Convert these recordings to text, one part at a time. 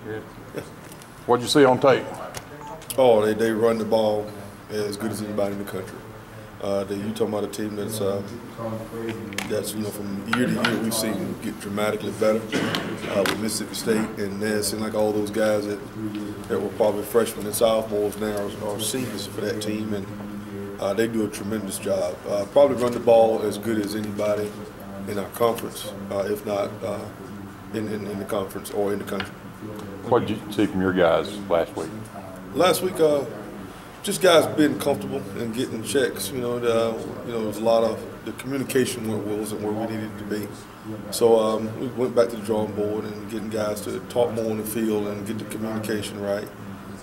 Good. What'd you see on tape? Oh, they run the ball as good as anybody in the country. You talking about a team that's from year to year we've seen them get dramatically better with Mississippi State, and then it seemed like all those guys that were probably freshmen and sophomores now are seniors for that team, and they do a tremendous job. Probably run the ball as good as anybody in our conference, if not in the conference or in the country. What did you see from your guys last week? Last week, just guys being comfortable and getting checks. There was a lot of the communication wasn't where we needed it to be. So we went back to the drawing board and getting guys to talk more on the field and get the communication right.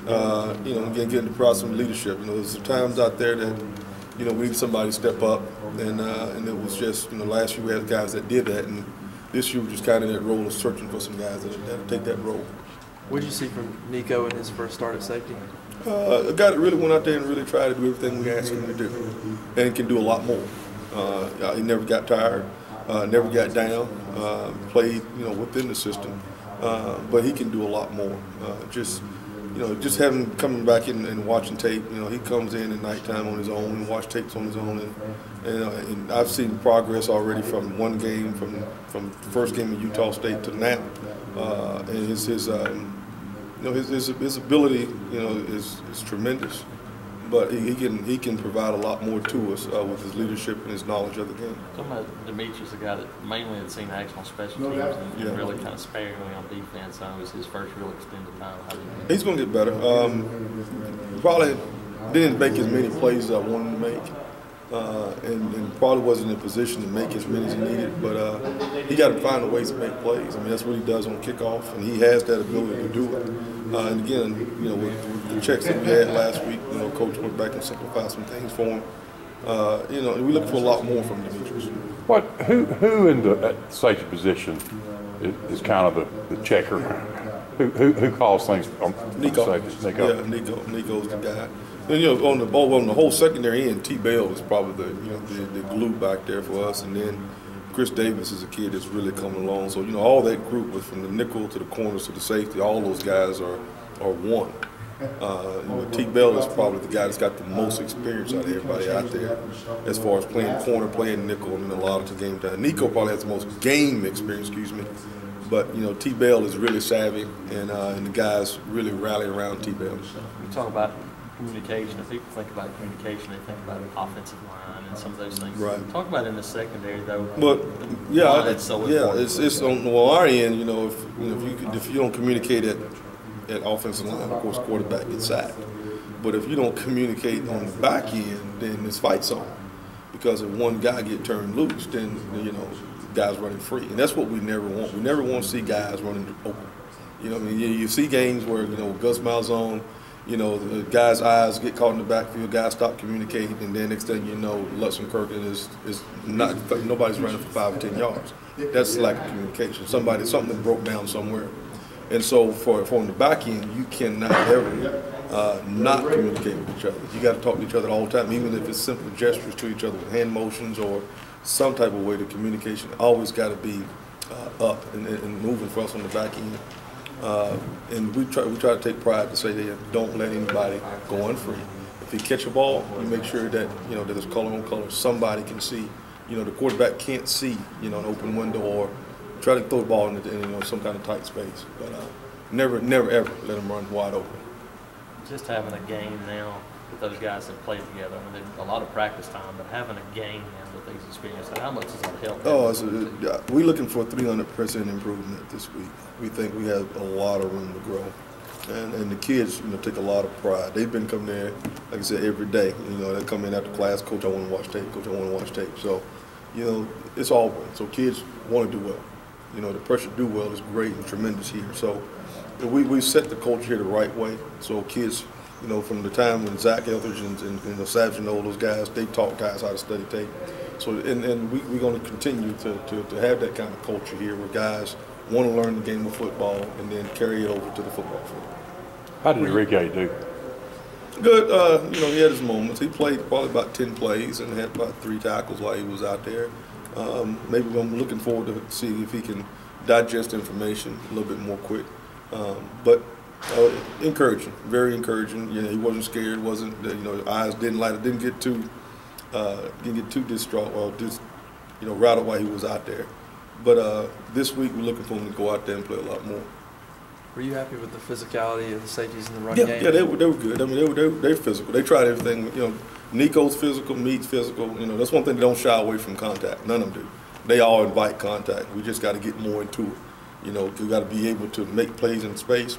Again, getting the process of leadership. There's some times out there that we need somebody to step up, and it was just last year we had guys that did that, and this year we're just kind of in that role of searching for some guys that take that role. What did you see from Nico in his first start at safety? A guy that really went out there and really tried to do everything we asked him to do, and can do a lot more. He never got tired, never got down, played within the system, but he can do a lot more. Just having coming back in and watching tape. He comes in at nighttime on his own and watch tapes on his own, and I've seen progress already from one game, from the first game in Utah State to now, and his ability, is tremendous, but he can provide a lot more to us with his leadership and his knowledge of the game. Talking about Demetrius, a guy that mainly had seen action on special teams and really kind of sparingly on defense. It was his first real extended time. He's going to get better. Probably didn't make as many plays as I wanted to make. And probably wasn't in a position to make as many as he needed, but he got to find a ways to make plays. That's what he does on kickoff, and he has that ability to do it. And again, with the checks that we had last week, Coach went back and simplified some things for him. We look for a lot more from Demetrius. Who in the safety position is kind of the checker? Who calls things on Nico. safety? Nico. Yeah, Nico's the guy. And, on the whole secondary end, T-Bell is probably the glue back there for us, and then Chris Davis is a kid that's really coming along. So all that group, was from the nickel to the corners to the safety, all those guys are one. T-Bell is probably the guy that's got the most experience out of everybody out there as far as playing corner, playing nickel, and a lot of the game time. Nico probably has the most game experience, but T-Bell is really savvy, and the guys really rally around T-Bell. You talk about communication. If people think about communication, they think about offensive line and some of those things. Right. Talk about in the secondary though. But it's so important. It's on our end. If you don't communicate at offensive line, of course, quarterback gets sacked. But if you don't communicate on the back end, then it's fight zone. Because if one guy get turned loose, then guys running free, and that's what we never want. We never want to see guys running open. You see games where Gus Malzahn. The guy's eyes get caught in the backfield, guys stop communicating, and then next thing you know, Lutz Kirkland is not, nobody's running for 5 or 10 yards. That's lack of communication. Something broke down somewhere. And so from the back end, you cannot ever not communicate with each other. You got to talk to each other all the time, even if it's simple gestures to each other with hand motions or some type of way. The communication always got to be up and moving for us on the back end. And we try to take pride to say that don't let anybody go unfree. If you catch a ball, you make sure that that it's color on color. Somebody can see. The quarterback can't see an open window, or try to throw the ball in some kind of tight space. But never ever let them run wide open. Just having a game now with those guys that play together. There's a lot of practice time, but having a game now with these experiences, how much does that help? We're looking for a 300% improvement this week. We think we have a lot of room to grow, and the kids, take a lot of pride. They've been coming there, like I said, every day. They come in after class, Coach, I want to watch tape. Coach, I want to watch tape. So, it's all good. So kids want to do well. The pressure to do well is great and tremendous here. So, we set the culture here the right way. So kids. From the time when Zach Eldridge and Savage and all those guys, they taught guys how to study tape. So, and we're going to continue to have that kind of culture here where guys want to learn the game of football and then carry it over to the football field. How did Enrique do? Good. He had his moments. He played probably about 10 plays and had about 3 tackles while he was out there. Maybe I'm looking forward to see if he can digest information a little bit more quick. But encouraging, very encouraging. You know, he wasn't scared, wasn't, you know, eyes didn't light up, didn't get too distraught or just, you know, rattled while he was out there. But this week we're looking for him to go out there and play a lot more. Were you happy with the physicality of the safeties in the run Yeah, game? yeah, they were good. I mean, they're physical. They tried everything. You know, Nico's physical, Mead's physical. You know, that's one thing they don't shy away from contact. None of them do. They all invite contact. We just got to get more into it. You know, we got to be able to make plays in space.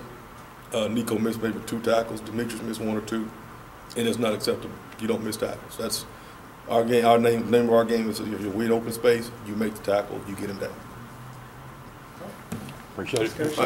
Nico missed maybe 2 tackles. Demetrius missed 1 or 2, and it's not acceptable. You don't miss tackles. That's our game. Our name of our game is if you're in open space, you make the tackle, you get him down. Appreciate it.